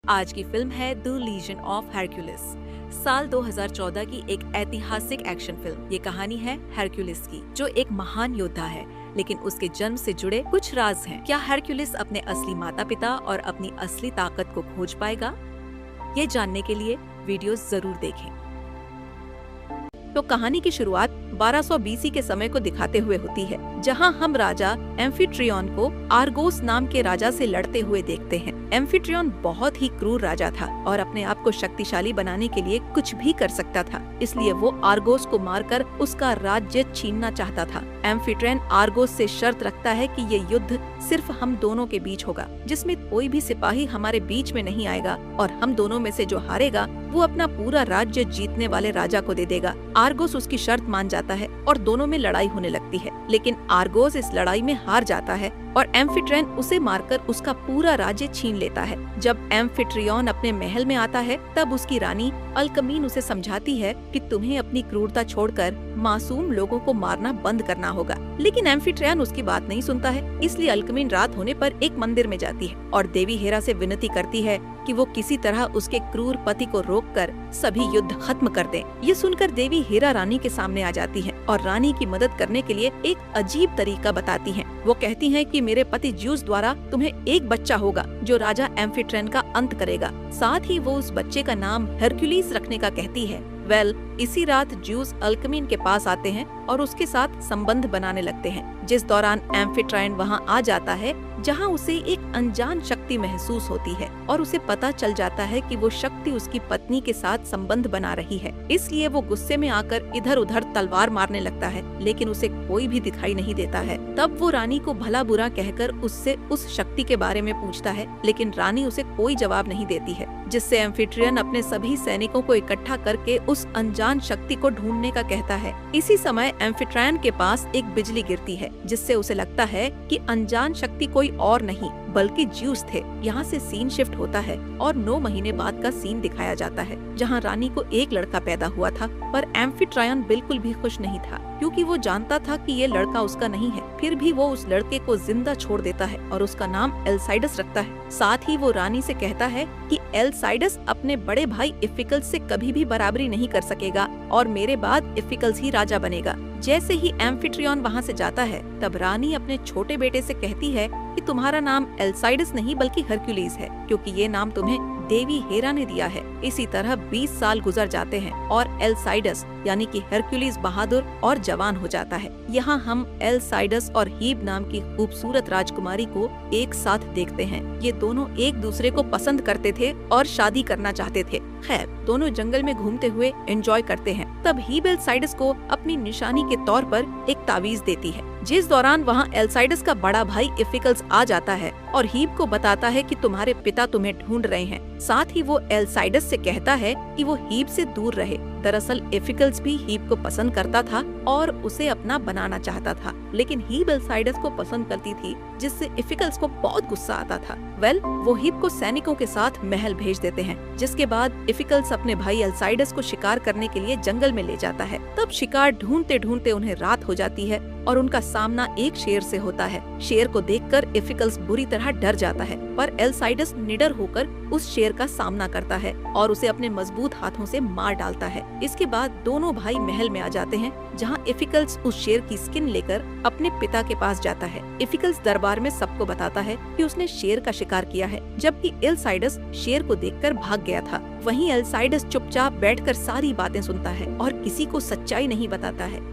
आज की फिल्म है द लीजन ऑफ हेरक्युलिस। साल 2014 की एक ऐतिहासिक एक्शन फिल्म। ये कहानी है हेरक्युलिस की, जो एक महान योद्धा है, लेकिन उसके जन्म से जुड़े कुछ राज हैं। क्या हेरक्युलिस अपने असली माता पिता और अपनी असली ताकत को खोज पाएगा? ये जानने के लिए वीडियो जरूर देखें। तो कहानी की शुरुआत 1200 बीसी के समय को दिखाते हुए होती है, जहां हम राजा एम्फिट्रियन को आर्गोस नाम के राजा से लड़ते हुए देखते हैं। एम्फिट्रियन बहुत ही क्रूर राजा था और अपने आप को शक्तिशाली बनाने के लिए कुछ भी कर सकता था, इसलिए वो आर्गोस को मारकर उसका राज्य छीनना चाहता था। एम्फिट्रियन आर्गोस से शर्त रखता है कि ये युद्ध सिर्फ हम दोनों के बीच होगा, जिसमें कोई भी सिपाही हमारे बीच में नहीं आएगा, और हम दोनों में से जो हारेगा वो अपना पूरा राज्य जीतने वाले राजा को दे देगा। आर्गोस उसकी शर्त मान जाता है और दोनों में लड़ाई होने लगती है, लेकिन आर्गोस इस लड़ाई में हार जाता है और एम्फिट्रियन उसे मारकर उसका पूरा राज्य छीन लेता है। जब एम्फिट्रियन अपने महल में आता है, तब उसकी रानी अल्कमीन उसे समझाती है कि तुम्हें अपनी क्रूरता छोड़कर मासूम लोगों को मारना बंद करना होगा, लेकिन एम्फिट्रियन उसकी बात नहीं सुनता है। इसलिए अल्कमीन रात होने पर एक मंदिर में जाती है और देवी हेरा से विनती करती है कि वो किसी तरह उसके क्रूर पति को रोककर सभी युद्ध खत्म कर दे। ये सुनकर देवी हेरा रानी के सामने आ जाती है और रानी की मदद करने के लिए एक अजीब तरीका बताती हैं। वो कहती हैं कि मेरे पति ज्यूस द्वारा तुम्हें एक बच्चा होगा जो राजा एम्फिट्रियन का अंत करेगा। साथ ही वो उस बच्चे का नाम हेरक्युलिस रखने का कहती है। इसी रात ज्यूस अल्कमीन के पास आते हैं और उसके साथ संबंध बनाने लगते हैं, जिस दौरान एम्फिट्रियन वहां आ जाता है, जहां उसे एक अनजान शक्ति महसूस होती है और उसे पता चल जाता है कि वो शक्ति उसकी पत्नी के साथ संबंध बना रही है। इसलिए वो गुस्से में आकर इधर उधर तलवार मारने लगता है, लेकिन उसे कोई भी दिखाई नहीं देता है। तब वो रानी को भला बुरा कहकर उससे उस शक्ति के बारे में पूछता है, लेकिन रानी उसे कोई जवाब नहीं देती है, जिससे एम्फिट्रियन अपने सभी सैनिकों को इकट्ठा करके उस अनजान शक्ति को ढूंढने का कहता है। इसी समय एम्फिट्रियन के पास एक बिजली गिरती है, जिससे उसे लगता है कि अनजान शक्ति कोई और नहीं बल्कि ज्यूस थे। यहाँ से सीन शिफ्ट होता है और 9 महीने बाद का सीन दिखाया जाता है, जहाँ रानी को एक लड़का पैदा हुआ था, पर एम्फिट्रियन बिल्कुल भी खुश नहीं था, क्योंकि वो जानता था कि ये लड़का उसका नहीं है। फिर भी वो उस लड़के को जिंदा छोड़ देता है और उसका नाम एल्साइडस रखता है। साथ ही वो रानी से कहता है कि एल्साइडस अपने बड़े भाई इफिकल्स से कभी भी बराबरी नहीं कर सकेगा और मेरे बाद इफिकल्स ही राजा बनेगा। जैसे ही एम्फिट्रियन वहाँ से जाता है, तब रानी अपने छोटे बेटे से कहती है कि तुम्हारा नाम एल्साइडस नहीं बल्कि हेरक्युलिस है, क्योंकि ये नाम तुम्हें देवी हेरा ने दिया है। इसी तरह 20 साल गुजर जाते हैं और एल्साइडस यानी कि हेरक्युलिस बहादुर और जवान हो जाता है। यहाँ हम एल्साइडस और हीब नाम की खूबसूरत राजकुमारी को एक साथ देखते हैं। ये दोनों एक दूसरे को पसंद करते थे और शादी करना चाहते थे। खैर, दोनों जंगल में घूमते हुए एंजॉय करते हैं। तब हीब एल्साइडस को अपनी निशानी के तौर पर एक तावीज देती है, जिस दौरान वहाँ एल्साइडस का बड़ा भाई इफिकल्स आ जाता है और हीब को बताता है कि तुम्हारे पिता तुम्हें ढूंढ रहे हैं। साथ ही वो एल्साइडस से कहता है कि वो हीब से दूर रहे। दरअसल इफिकल्स भी हीब को पसंद करता था और उसे अपना बनाना चाहता था, लेकिन हीब एल्साइडस को पसंद करती थी, जिससे इफिकल्स को बहुत गुस्सा आता था। वो हीब को सैनिकों के साथ महल भेज देते हैं, जिसके बाद इफिकल्स अपने भाई एल्साइडस को शिकार करने के लिए जंगल में ले जाता है। तब शिकार ढूंढते ढूंढते उन्हें रात हो जाती है और उनका सामना एक शेर से होता है। शेर को देखकर इफिकल्स बुरी तरह डर जाता है, पर एल्साइडस निडर होकर उस शेर का सामना करता है और उसे अपने मजबूत हाथों से मार डालता है। इसके बाद दोनों भाई महल में आ जाते हैं, जहां इफिकल्स उस शेर की स्किन लेकर अपने पिता के पास जाता है। इफिकल्स दरबार में सबको बताता है कि उसने शेर का शिकार किया है, जबकि एल्साइडस शेर को देखकर भाग गया था। वहीं एल्साइडस चुपचाप बैठकर सारी बातें सुनता है और किसी को सच्चाई नहीं बताता है।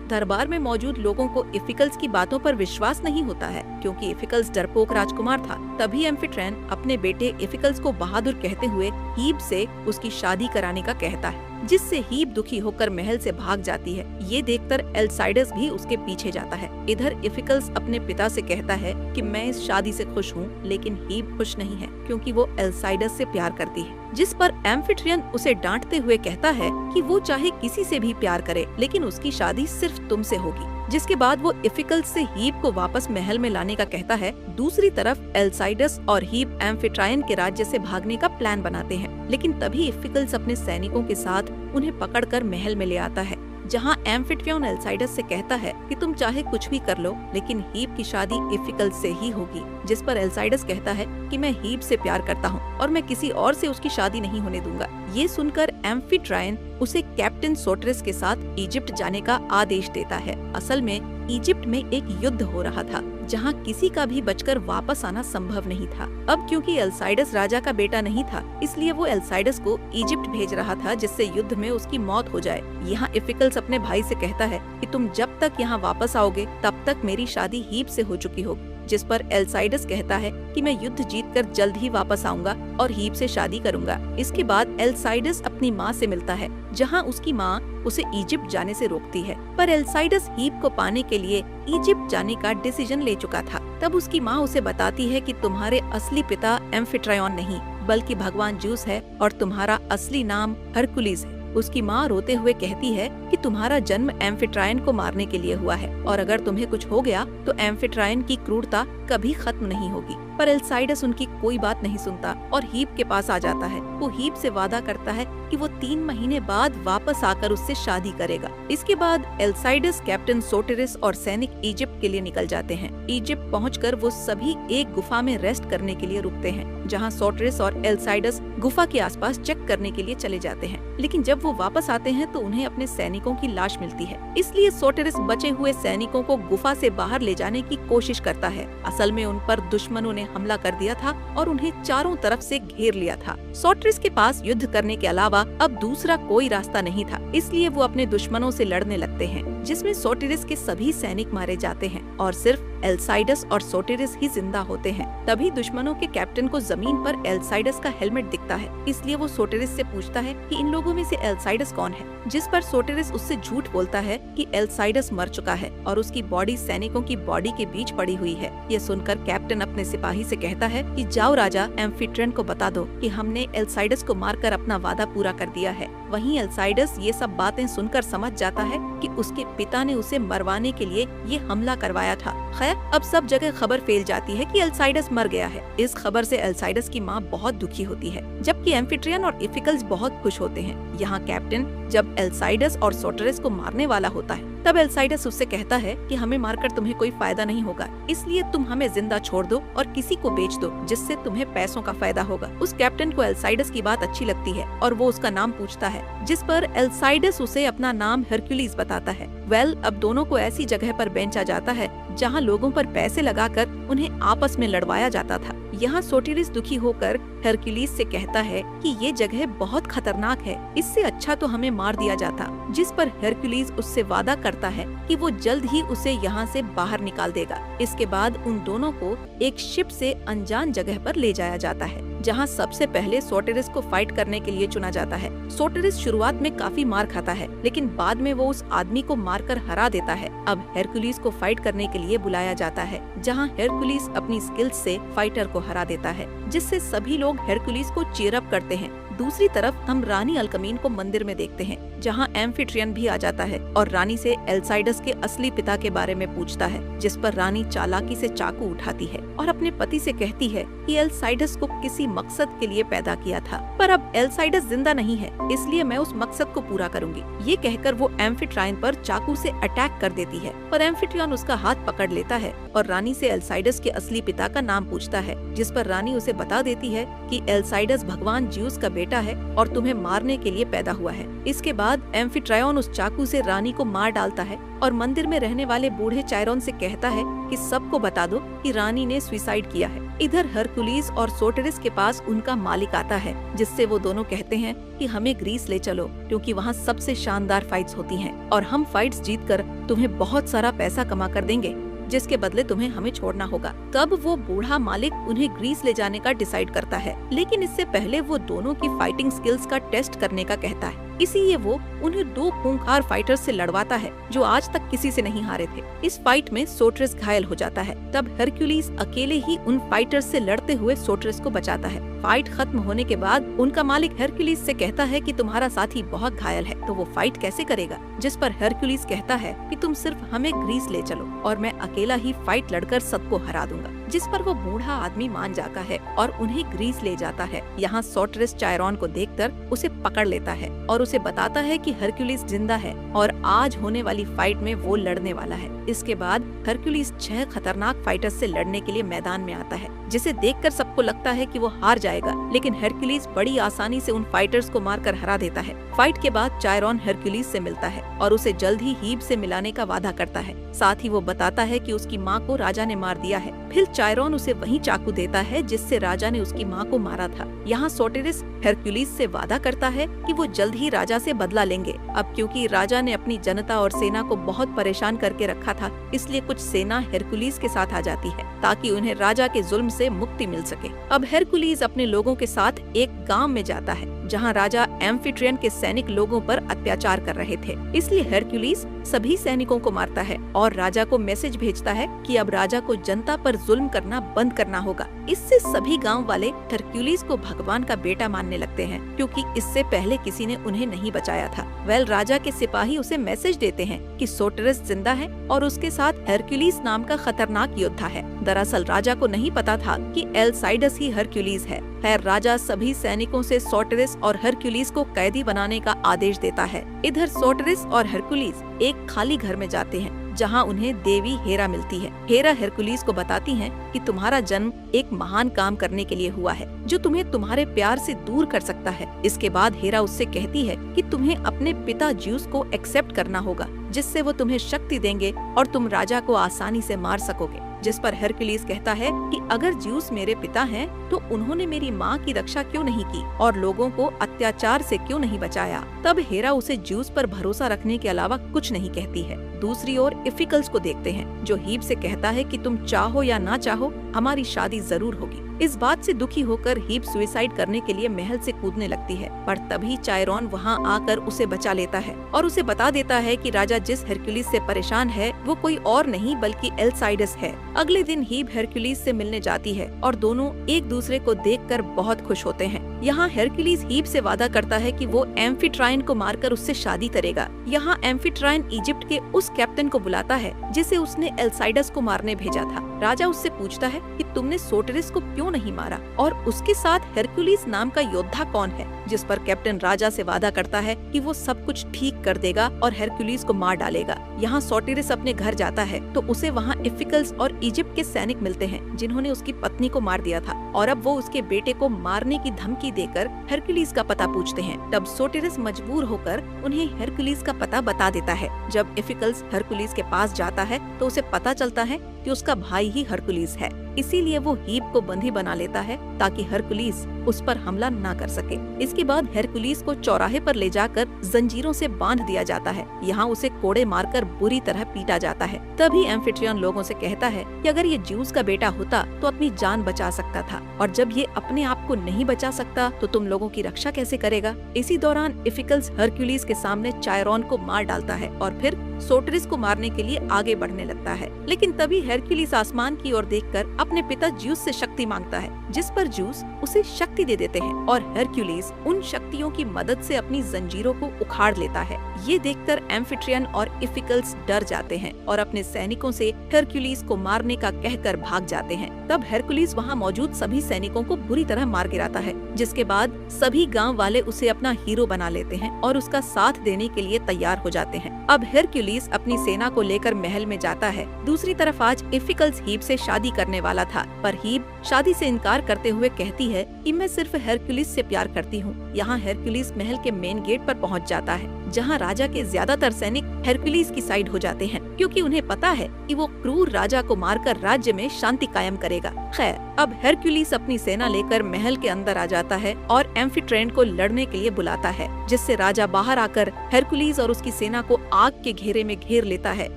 दरबार में मौजूद लोगों को इफिकल्स की बातों पर विश्वास नहीं होता है, क्योंकि इफिकल्स डरपोक राजकुमार था। तभी एम्फिट्रियन अपने बेटे इफिकल्स को बहादुर कहते हुए हीब से उसकी शादी कराने का कहता है, जिससे हीब दुखी होकर महल से भाग जाती है। ये देखकर एल्साइडस भी उसके पीछे जाता है। इधर इफिकल्स अपने पिता से कहता है कि मैं इस शादी से खुश हूँ, लेकिन हीब खुश नहीं है, क्योंकि वो एल्साइडस से प्यार करती है। जिस पर एम्फिट्रियन उसे डांटते हुए कहता है कि वो चाहे किसी से भी प्यार करे, लेकिन उसकी शादी सिर्फ तुमसे होगी। जिसके बाद वो इफिकल्स से हीब को वापस महल में लाने का कहता है। दूसरी तरफ एल्साइडस और हीब एम्फिट्रियन के राज्य से भागने का प्लान बनाते हैं, लेकिन तभी इफिकल्स अपने सैनिकों के साथ उन्हें पकड़कर महल में ले आता है। जहाँ एम्फिट्रियन एल्साइडस से कहता है कि तुम चाहे कुछ भी कर लो, लेकिन हीब की शादी इफिकल्स से ही होगी। जिस पर एल्साइडस कहता है कि मैं हीब से प्यार करता हूँ और मैं किसी और से उसकी शादी नहीं होने दूंगा। ये सुनकर एम्फिट्रायन उसे कैप्टन सोटरिस के साथ इजिप्ट जाने का आदेश देता है। असल में इजिप्ट में एक युद्ध हो रहा था जहां किसी का भी बचकर वापस आना संभव नहीं था। अब क्योंकि एल्साइडस राजा का बेटा नहीं था, इसलिए वो एल्साइडस को इजिप्ट भेज रहा था जिससे युद्ध में उसकी मौत हो जाए। यहाँ इफिकल्स अपने भाई से कहता है कि तुम जब तक यहाँ वापस आओगे तब तक मेरी शादी हीब से हो चुकी होगी। जिस पर एल्साइडस कहता है कि मैं युद्ध जीतकर जल्द ही वापस आऊंगा और हीब से शादी करूंगा। इसके बाद एल्साइडस अपनी माँ से मिलता है, जहाँ उसकी माँ उसे इजिप्ट जाने से रोकती है, पर एल्साइडस हीब को पाने के लिए इजिप्ट जाने का डिसीजन ले चुका था। तब उसकी माँ उसे बताती है कि तुम्हारे असली पिता एम्फिट्रायन नहीं बल्कि भगवान ज्यूस है और तुम्हारा असली नाम हरकुलिस है। उसकी माँ रोते हुए कहती है कि तुम्हारा जन्म एम्फिट्रायन को मारने के लिए हुआ है और अगर तुम्हें कुछ हो गया तो एम्फिट्रायन की क्रूरता कभी खत्म नहीं होगी। पर एल्साइडस उनकी कोई बात नहीं सुनता और हीब के पास आ जाता है। वो हीब से वादा करता है कि वो 3 महीने बाद वापस आकर उससे शादी करेगा। इसके बाद एल्साइडस, कैप्टन सोटिरिस और सैनिक इजिप्ट के लिए निकल जाते हैं। इजिप्ट पहुंचकर वो सभी एक गुफा में रेस्ट करने के लिए रुकते हैं, जहां सोटिरिस और एल्साइडस गुफा के आसपास चेक करने के लिए चले जाते हैं। लेकिन जब वो वापस आते हैं तो उन्हें अपने सैनिकों की लाश मिलती है। इसलिए सोटिरिस बचे हुए सैनिकों को गुफा से बाहर ले जाने की कोशिश करता है। असल में उन पर दुश्मनों ने हमला कर दिया था और उन्हें चारों तरफ से घेर लिया था। सोटिरिस के पास युद्ध करने के अलावा अब दूसरा कोई रास्ता नहीं था, इसलिए वो अपने दुश्मनों से लड़ने लगते हैं, जिसमें सोटिरिस के सभी सैनिक मारे जाते हैं और सिर्फ एल्साइडस और सोटिरिस ही जिंदा होते हैं। तभी दुश्मनों के कैप्टन को जमीन पर एल्साइडस का हेलमेट दिखता है, इसलिए वो सोटिरिस से पूछता है कि इन लोगों में से एल्साइडस कौन है। जिस पर सोटिरिस उससे झूठ बोलता है कि एल्साइडस मर चुका है और उसकी बॉडी सैनिकों की बॉडी के बीच पड़ी हुई है। ये सुनकर कैप्टन अपने सिपाही से कहता है कि जाओ राजा, एम्फिट्रियन को बता दो कि हमने एल्साइडस को मारकर अपना वादा पूरा कर दिया है। वहीं एल्साइडस ये सब बातें सुनकर समझ जाता है कि उसके पिता ने उसे मरवाने के लिए ये हमला करवाया था। खैर, अब सब जगह खबर फैल जाती है कि एल्साइडस मर गया है। इस खबर से एल्साइडस की माँ बहुत दुखी होती है, जबकि एम्फिट्रियन और इफिकल्स बहुत खुश होते हैं। यहाँ कैप्टन जब एल्साइडस और सोटिरिस को मारने वाला होता है, तब एल्साइडस उससे कहता है कि हमें मारकर तुम्हें कोई फायदा नहीं होगा, इसलिए तुम हमें जिंदा छोड़ दो और किसी को बेच दो जिससे तुम्हें पैसों का फायदा होगा। उस कैप्टन को एल्साइडस की बात अच्छी लगती है और वो उसका नाम पूछता है, जिस पर एल्साइडस उसे अपना नाम हरकुलिस बताता है। अब दोनों को ऐसी जगह पर बेंचा जाता है जहाँ लोगों पर पैसे लगाकर उन्हें आपस में लड़वाया जाता था। यहाँ सोटिरिस दुखी होकर हरकुलिस से कहता है कि ये जगह बहुत खतरनाक है, इससे अच्छा तो हमें मार दिया जाता। जिस पर हरकुलिस उससे वादा करता है कि वो जल्द ही उसे यहाँ से बाहर निकाल देगा। इसके बाद उन दोनों को एक शिप से अनजान जगह पर ले जाया जाता है, जहाँ सबसे पहले सोटिरिस को फाइट करने के लिए चुना जाता है। सोटिरिस शुरुआत में काफी मार खाता है, लेकिन बाद में वो उस आदमी को मारकर हरा देता है। अब हरकुलिस को फाइट करने के लिए बुलाया जाता है, जहाँ हरकुलिस अपनी स्किल्स से फाइटर को हरा देता है, जिससे सभी लोग हरकुलिस को चीयर अप करते हैं। दूसरी तरफ हम रानी अल्कमीन को मंदिर में देखते हैं, जहाँ एम्फिट्रियन भी आ जाता है और रानी से एल्साइडस के असली पिता के बारे में पूछता है, जिस पर रानी चालाकी से चाकू उठाती है और अपने पति से कहती है कि एल्साइडस को किसी मकसद के लिए पैदा किया था, पर अब एल्साइडस जिंदा नहीं है, इसलिए मैं उस मकसद को पूरा करूंगी। ये कहकर वो एम्फिट्रायन पर चाकू से अटैक कर देती है, पर एम्फिट्रियन उसका हाथ पकड़ लेता है और रानी से एल्साइडस के असली पिता का नाम पूछता है, जिस पर रानी उसे बता देती है कि एल्साइडस भगवान ज्यूस का बेटा है और तुम्हें मारने के लिए पैदा हुआ है। इसके बाद एम्फिट्रायन उस चाकू से रानी को मार डालता है और मंदिर में रहने वाले बूढ़े चायरन से कहता है कि सबको बता दो कि रानी ने सुसाइड किया है। इधर हरकुलिस और सोटिरिस के पास उनका मालिक आता है, जिससे वो दोनों कहते हैं कि हमें ग्रीस ले चलो, क्योंकि वहाँ सबसे शानदार फाइट्स होती हैं और हम फाइट्स जीतकर तुम्हें बहुत सारा पैसा कमा कर देंगे, जिसके बदले तुम्हें हमें छोड़ना होगा। तब वो बूढ़ा मालिक उन्हें ग्रीस ले जाने का डिसाइड करता है, लेकिन इससे पहले वो दोनों की फाइटिंग स्किल्स का टेस्ट करने का कहता है। इसीलिए वो उन्हें 2 खूंखार फाइटर्स से लड़वाता है जो आज तक किसी से नहीं हारे थे। इस फाइट में सोटिरिस घायल हो जाता है। तब हरकुलिस अकेले ही उन फाइटर्स से लड़ते हुए सोटिरिस को बचाता है। फाइट खत्म होने के बाद उनका मालिक हरकुलिस से कहता है कि तुम्हारा साथी बहुत घायल है, तो वो फाइट कैसे करेगा, जिस पर हरकुलिस कहता है कि तुम सिर्फ हमें ग्रीस ले चलो और मैं अकेला ही फाइट लड़कर सबको हरा दूंगा। जिस पर वो बूढ़ा आदमी मान जाता है और उन्हें ग्रीस ले जाता है। यहाँ सोटिरिस चायरॉन को देखकर उसे पकड़ लेता है और उसे बताता है कि हरक्यूलिस जिंदा है और आज होने वाली फाइट में वो लड़ने वाला है। इसके बाद हरक्यूलिस 6 खतरनाक फाइटर्स से लड़ने के लिए मैदान में आता है, जिसे देखकर सबको लगता है कि वो हार जाएगा, लेकिन हरक्यूलिस बड़ी आसानी से उन फाइटर्स को मारकर हरा देता है। फाइट के बाद चायरॉन हरक्यूलिस से मिलता है और उसे जल्द ही हीब से मिलाने का वादा करता है। साथ ही वो बताता है कि उसकी माँ को राजा ने मार दिया है। फिर चायरॉन उसे वही चाकू देता है जिससे राजा ने उसकी माँ को मारा था। यहाँ सोटिरिस हरक्यूलिस से वादा करता है कि वो जल्द ही राजा से बदला लेंगे। अब क्योंकि राजा ने अपनी जनता और सेना को बहुत परेशान करके रखा था, इसलिए कुछ सेना हरक्यूलिस के साथ आ जाती है ताकि उन्हें राजा के जुल्म से मुक्ति मिल सके। अब हरक्यूलिस अपने लोगों के साथ एक गांव में जाता है जहां राजा एम्फिट्रियन के सैनिक लोगों पर अत्याचार कर रहे थे, इसलिए हरक्यूलिस सभी सैनिकों को मारता है और राजा को मैसेज भेजता है कि अब राजा को जनता पर जुल्म करना बंद करना होगा। इससे सभी गांव वाले हरक्यूलिस को भगवान का बेटा मानने लगते हैं, क्योंकि इससे पहले किसी ने उन्हें नहीं बचाया था। राजा के सिपाही उसे मैसेज देते हैं कि सोटिरिस जिंदा है और उसके साथ हरक्यूलिस नाम का खतरनाक योद्धा है। दरअसल राजा को नहीं पता था कि एल्साइडस ही हरक्यूलिस है। खैर, राजा सभी सैनिकों से सोटिरिस और हरक्यूलिस को कैदी बनाने का आदेश देता है। इधर सोटिरिस और हरक्यूलिस एक खाली घर में जाते हैं जहां उन्हें देवी हेरा मिलती है। हेरा हरक्यूलिस को बताती हैं कि तुम्हारा जन्म एक महान काम करने के लिए हुआ है जो तुम्हें तुम्हारे प्यार से दूर कर सकता है। इसके बाद हेरा उससे कहती है कि तुम्हें अपने पिता ज्यूस को एक्सेप्ट करना होगा, जिससे वो तुम्हें शक्ति देंगे और तुम राजा को आसानी से मार सकोगे। जिस पर हरक्यूलिस कहता है कि अगर ज्यूस मेरे पिता हैं, तो उन्होंने मेरी माँ की रक्षा क्यों नहीं की और लोगों को अत्याचार से क्यों नहीं बचाया। तब हेरा उसे ज्यूस पर भरोसा रखने के अलावा कुछ नहीं कहती है। दूसरी ओर इफिकल्स को देखते हैं जो हीब से कहता है कि तुम चाहो या ना चाहो हमारी शादी जरूर होगी। इस बात से दुखी होकर हीब सुसाइड करने के लिए महल से कूदने लगती है, पर तभी चायरॉन वहां आकर उसे बचा लेता है और उसे बता देता है कि राजा जिस हरक्यूलिस से परेशान है वो कोई और नहीं बल्कि एल्साइडस है। अगले दिन हीब हरक्यूलिस से मिलने जाती है और दोनों एक दूसरे को देखकर बहुत खुश होते हैं। यहाँ हरक्यूलिस हीब से वादा करता है कि वो एम्फिट्राइन को मारकर उससे शादी करेगा। यहाँ एम्फिट्राइन इजिप्ट के उस कैप्टन को बुलाता है जिसे उसने एल्साइडस को मारने भेजा था। राजा उससे पूछता है कि तुमने सोटिरिस को क्यों नहीं मारा और उसके साथ हरक्यूलिस नाम का योद्धा कौन है, जिस पर कैप्टन राजा से वादा करता है कि वो सब कुछ ठीक कर देगा और हरक्यूलिस को मार डालेगा। यहाँ सोटिरिस अपने घर जाता है तो उसे वहाँ इफिकल्स और इजिप्ट के सैनिक मिलते हैं जिन्होंने उसकी पत्नी को मार दिया था और अब वो उसके बेटे को मारने की धमकी देकर हरक्यूलिस का पता पूछते हैं। तब सोटिरिस मजबूर होकर उन्हें हरक्यूलिस का पता बता देता है। जब इफिकल्स हरक्यूलिस के पास जाता है तो उसे पता चलता है कि उसका भाई ही हरक्यूलिस है, इसीलिए वो हीब को बंदी बना लेता है ताकि हरक्यूलिस उस पर हमला न कर सके। इसके बाद हरक्यूलिस को चौराहे पर ले जाकर जंजीरों से बांध दिया जाता है। यहाँ उसे कोड़े मारकर बुरी तरह पीटा जाता है। तभी एम्फिट्रियन लोगों से कहता है कि अगर ये ज्यूस का बेटा होता तो अपनी जान बचा सकता था, और जब ये अपने आप को नहीं बचा सकता तो तुम लोगों की रक्षा कैसे करेगा। इसी दौरान इफिकल्स हरक्यूलिस के सामने चायरॉन को मार डालता है और फिर सोटिरिस को मारने के लिए आगे बढ़ने लगता है। लेकिन तभी हरक्यूलिस आसमान की ओर देखकर अपने पिता ज्यूस से शक्ति मांगता है, जिस पर ज्यूस उसे शक्ति दे देते हैं और हरक्यूलिस उन शक्तियों की मदद से अपनी जंजीरों को उखाड़ लेता है। ये देखकर एम्फिट्रियन और इफिकल्स डर जाते हैं और अपने सैनिकों से हरक्यूलिस को मारने का कहकर भाग जाते हैं। तब हरक्यूलिस वहाँ मौजूद सभी सैनिकों को बुरी तरह मार गिराता है, जिसके बाद सभी गांव वाले उसे अपना हीरो बना लेते हैं और उसका साथ देने के लिए तैयार हो जाते हैं। अब हरक्यूलिस अपनी सेना को लेकर महल में जाता है। दूसरी तरफ आज इफिकल्स हीब से शादी करने वाला था, पर हीब शादी से इनकार करते हुए कहती है कि मैं सिर्फ हरक्यूलिस से प्यार करती हूँ। यहाँ हरक्यूलिस महल के मेन गेट पर पहुँच जाता है, जहाँ राजा के ज्यादातर सैनिक हरक्यूलिस की साइड हो जाते हैं, क्योंकि उन्हें पता है कि वो क्रूर राजा को मारकर राज्य में शांति कायम करेगा। खैर, अब हरक्यूलिस अपनी सेना लेकर महल के अंदर आ जाता है और एम्फिट्रेन को लड़ने के लिए बुलाता है, जिससे राजा बाहर आकर हरक्यूलिस और उसकी सेना को आग के घेरे में घेर लेता है।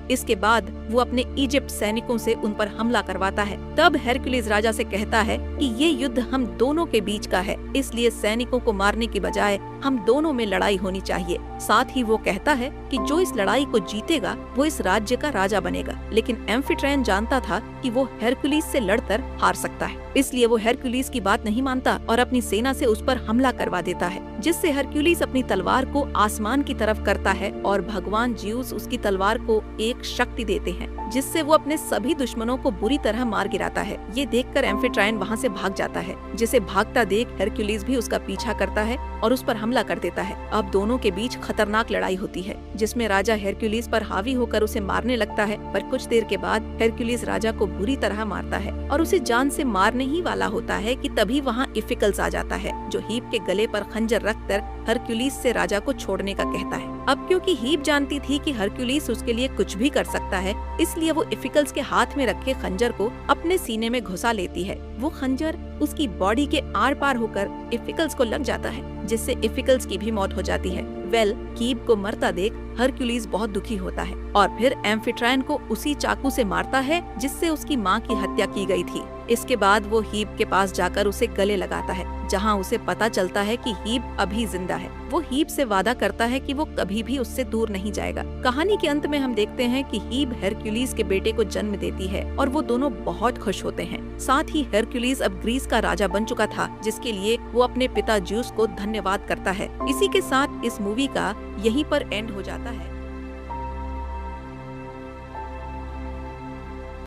इसके बाद वो अपने इजिप्ट सैनिकों से उन पर हमला करवाता है। तब हरक्यूलिस राजा से कहता है कि ये युद्ध हम दोनों के बीच का है, इसलिए सैनिकों को मारने की बजाय हम दोनों में लड़ाई होनी चाहिए। साथ ही वो कहता है कि जो इस लड़ाई को जीतेगा वो इस राज्य का राजा बनेगा। लेकिन एम्फिट्रेन जानता था कि वो हेरकुलिस से लड़कर हार सकता है। इसलिए वो हेरकुलिस की बात नहीं मानता और अपनी सेना से उस पर हमला करवा देता है, जिससे हेरकुलिस अपनी तलवार को आसमान की तरफ करता है और भगवान ज्यूस उसकी तलवार को एक शक्ति देते हैं, जिससे वो अपने सभी दुश्मनों को बुरी तरह मार गिराता है। ये देखकर एम्फिट्रायन वहाँ से भाग जाता है, जिसे भागता देख हेरकुलिस भी उसका पीछा करता है और उस पर हमला कर देता है। अब दोनों के बीच खतरनाक लड़ाई होती है, जिसमें राजा हेरकुलिस पर हावी होकर उसे मारने लगता है, पर कुछ देर के बाद हेरकुलिस राजा को बुरी तरह मारता है और उसे जान से मारने ही वाला होता है कि तभी वहाँ इफिकल्स आ जाता है, जो हीप के गले पर खंजर रखकर हेरकुलिस से राजा को छोड़ने का कहता है। अब क्योंकि हीप जानती थी कि हेरकुलिस उसके लिए कुछ भी कर सकता है, इसलिए वो इफिकल्स के हाथ में रखे खंजर को अपने सीने में घुसा लेती है। वो खंजर उसकी बॉडी के आर पार होकर इफिकल्स को लग जाता है, जिससे इफिकल्स की भी मौत हो जाती है। कीब को मरता देख हेरकुलिस बहुत दुखी होता है और फिर एम्फिट्रायन को उसी चाकू से मारता है जिससे उसकी माँ की हत्या की गई थी। इसके बाद वो हीप के पास जाकर उसे गले लगाता है, जहाँ उसे पता चलता है कि हीप अभी जिंदा है। वो हीप से वादा करता है कि वो कभी भी उससे दूर नहीं जाएगा। कहानी के अंत में हम देखते हैं कि हीप हेरकुलिस के बेटे को जन्म देती है और वो दोनों बहुत खुश होते हैं। साथ ही हेरकुलिस अब ग्रीस का राजा बन चुका था, जिसके लिए वो अपने पिता ज्यूस को धन्यवाद करता है। इसी के साथ इस मूवी का यहीं पर एंड हो जाता है।